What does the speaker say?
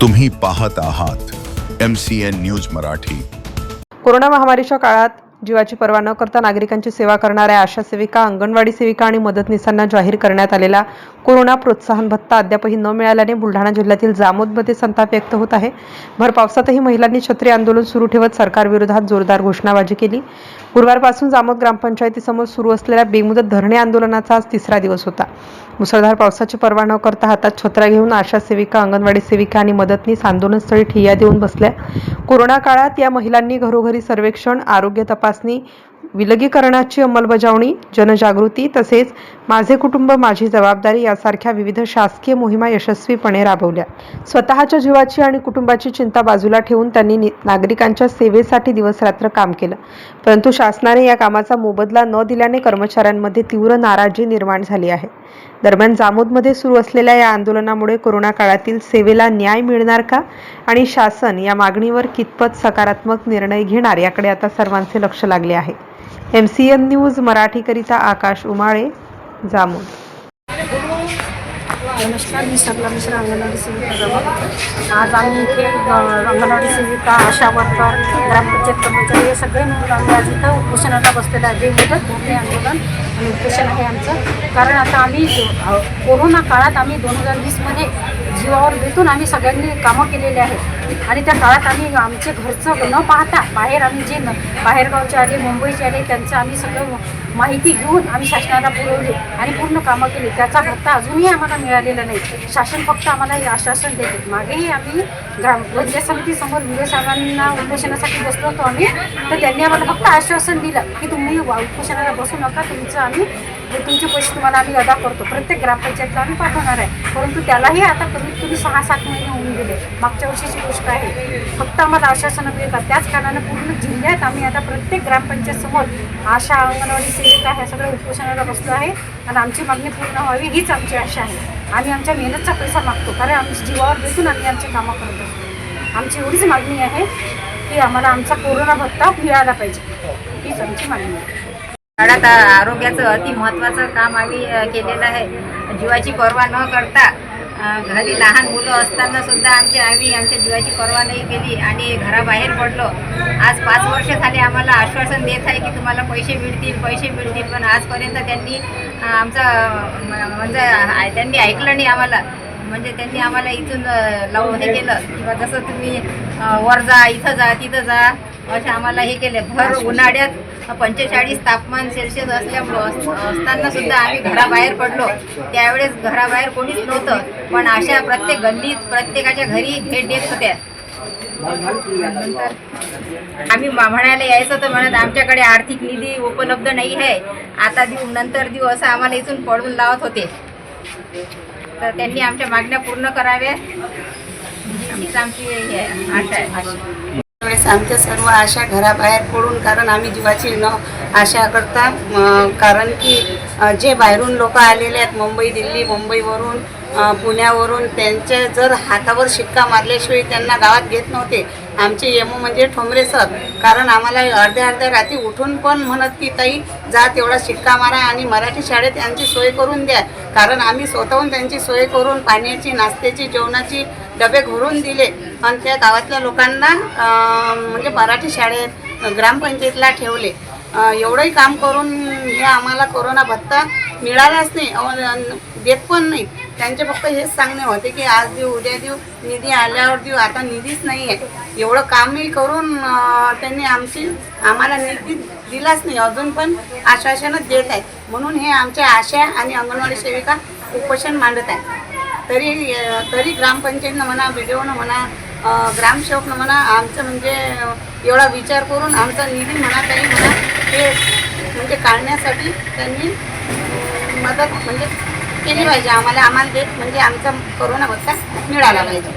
तुम्ही पाहत आहात MCN न्यूज मराठी। कोरोना महामारीच्या काळात जीवाची पर्वा न करता नागरिकांची सेवा करणाऱ्या आशा सेविका, अंगणवाडी सेविका आणि मदतनीसांना जाहीर करण्यात आलेला कोरोना प्रोत्साहन भत्ता अद्यापही न मिळाल्याने बुलढाणा जिल्ह्यातील जामोदमध्ये संताप व्यक्त होत आहे। भर पावसातही महिलांनी छत्री आंदोलन सुरू ठेवत सरकारविरोधात जोरदार घोषणाबाजी केली। गुरुवारपासून जामोद ग्रामपंचायतीसमोर सुरू असलेल्या बेमुदत धरणे आंदोलनाचा आज तिसरा दिवस होता। मुसळधार पावसाची पर्वा न करता हातात छत्र्या घेऊन आशा सेविका, अंगणवाडी सेविका आणि मदतनीस आंदोलनस्थळी ठिय्या देऊन बसल्या। कोरोना काळात या महिलांनी घरोघरी सर्वेक्षण, आरोग्य तपासणी, विलगीकरणाची अंमलबजावणी, जनजागृती तसेच माझे कुटुंब माझी जबाबदारी यासारख्या विविध शासकीय मोहिमा यशस्वीपणे राबवल्या। स्वतःच्या जीवाची आणि कुटुंबाची चिंता बाजूला ठेवून त्यांनी नागरिकांच्या सेवेसाठी दिवसरात्र काम केलं, परंतु शासनाने या कामाचा मोबदला न दिल्याने कर्मचाऱ्यांमध्ये तीव्र नाराजी निर्माण झाली आहे। दरम्यान जामोदमध्ये सुरू असलेल्या या आंदोलनामुळे कोरोना काळातील सेवेला न्याय मिळणार का आणि शासन या मागणीवर कितपत सकारात्मक निर्णय घेणार याकडे आता सर्वांचे लक्ष लागले आहे। MCN न्यूज मराठीकरिता आकाश उमाळे, जामोद। नमस्कार, मी सरला मिश्रा, अंगणवाडी सेविका जामोद। आज आम्ही इथे अंगणवाडी सेविका, आशा वर्कर, ग्रामपंचायत कर्मचारी हे सगळे मिळून आम्ही आज इथं उपोषणाला बसलेलं आहे। बेमुदत धरणे आंदोलन आणि उपोषण आहे आमचं। कारण आता आम्ही कोरोना काळात आम्ही 2020मध्ये जीवावर बेतून आम्ही सगळ्यांनी कामं केलेली आहेत आणि त्या काळात आम्ही आमचे घरचं न पाहता बाहेर आम्ही जे बाहेरगावचे आले, मुंबईचे आले, त्यांचं आम्ही सगळं माहिती घेऊन आम्ही शासनाला पुरवली आणि पूर्ण कामं केली। त्याचा भत्ता अजूनही आम्हाला मिळालेला नाही। शासन फक्त आम्हाला हे आश्वासन देते। मागेही आम्ही पंचायत समितीसमोर विजय साहेबांना उपोषणासाठी बसलो होतो आम्ही, तर त्यांनी आम्हाला फक्त आश्वासन दिलं की तुम्ही उपोषणाला बसू नका, तुमचे पैसे तुम्हाला आम्ही अदा करतो, प्रत्येक ग्रामपंचायतला आम्ही पाठवणार आहे। परंतु त्यालाही आता कमीत कमी 6-7 महिने होऊन गेले, मागच्या वर्षीची गोष्ट आहे। फक्त आम्हाला आश्वासनं मिळतात। त्याच कारणाने पूर्ण जिल्ह्यात आम्ही आता प्रत्येक ग्रामपंचायत समोर आशा, अंगणवाडी सेविका ह्या सगळ्या उपोषणाला बसलो आहे आणि आमची मागणी पूर्ण व्हावी हीच आमची आशा आहे। आम्ही आमच्या मेहनतचा पैसा मागतो, कारण आम्ही जीवावर बेसून आम्ही आमची कामं करत असतो। आमची एवढीच मागणी आहे की आम्हाला आमचा कोरोना भत्ता मिळाला पाहिजे, हीच आमची मागणी आहे। काळात आरोग्याचं अति महत्त्वाचं काम आम्ही केलेलं आहे। जीवाची पर्वा न करता घरी लहान मुलं असताना सुद्धा आम्ही आमच्या जीवाची पर्वा नाही केली आणि घराबाहेर पडलो। आज 5 वर्ष झाले आम्हाला आश्वासन देत आहे की तुम्हाला पैसे मिळतील, पण आजपर्यंत त्यांनी त्यांनी ऐकलं नाही आम्हाला। म्हणजे त्यांनी आम्हाला इथून लावून हे केलं किंवा जसं तुम्ही वर जा, इथं जा, तिथं जा, असे आम्हाला हे केले। भर उन्हाळ्यात 45 तापमान सेल्सिअस असताना सुद्धा आम्ही घराबाहेर पडलो। त्यावेळेस घराबाहेर कोणीच नव्हतं, पण अशा प्रत्येक गल्लीत प्रत्येकाच्या घरी भेट देत होत्या। नंतर आम्ही म्हणायला यायचं तर म्हणत आमच्याकडे आर्थिक निधी उपलब्ध नाही आहे, आता देऊ नंतर देऊ असं आम्हाला इथून पळवून लावत होते। तर त्यांनी आमच्या मागण्या पूर्ण कराव्या हीच आमची आशा आहे। त्यावेळेस आमच्या सर्व आशा घराबाहेर पडून, कारण आम्ही जीवाची न आशा करता, कारण की जे बाहेरून लोक आलेले आहेत, मुंबई, दिल्ली, मुंबईवरून, पुण्यावरून, त्यांचे जर हातावर शिक्का मारल्याशिवाय त्यांना गावात घेत नव्हते। आमचे एमओ म्हणजे ठोंबरे सर, कारण आम्हाला अर्ध्या रात्री उठून पण म्हणत की ताई जा तेवढा शिक्का मारा आणि मराठी शाळेत त्यांची सोय करून द्या, कारण आम्ही स्वतःहून त्यांची सोय करून पाण्याची, नाश्त्याची, जेवणाची डबे भरून दिले आणि त्या गावातल्या लोकांना म्हणजे मराठी शाळेत, ग्रामपंचायतीला ठेवले। एवढंही काम करून हे आम्हाला कोरोना भत्ता मिळालाच नाही, देत पण नाही। त्यांचे फक्त हेच सांगणे होते की आज देऊ, उद्या देऊ, निधी आल्यावर देऊ, आता निधीच नाही आहे। एवढं कामही करून त्यांनी आम्हाला निधी दिलाच नाही, अजून पण आश्वासनच देत आहेत। म्हणून हे आमच्या आशा आणि अंगणवाडी सेविका उपोषण मांडत आहेत। तरी ग्रामपंचायतनं म्हणा, BDOनं म्हणा, ग्रामसेवकनं म्हणा, आमचं म्हणजे एवढा विचार करून आमचा निधी म्हणा, काही म्हणा, हे म्हणजे काढण्यासाठी त्यांनी मदत म्हणजे केली पाहिजे आम्हाला देत, म्हणजे आमचा कोरोना भत्ता मिळाला पाहिजे।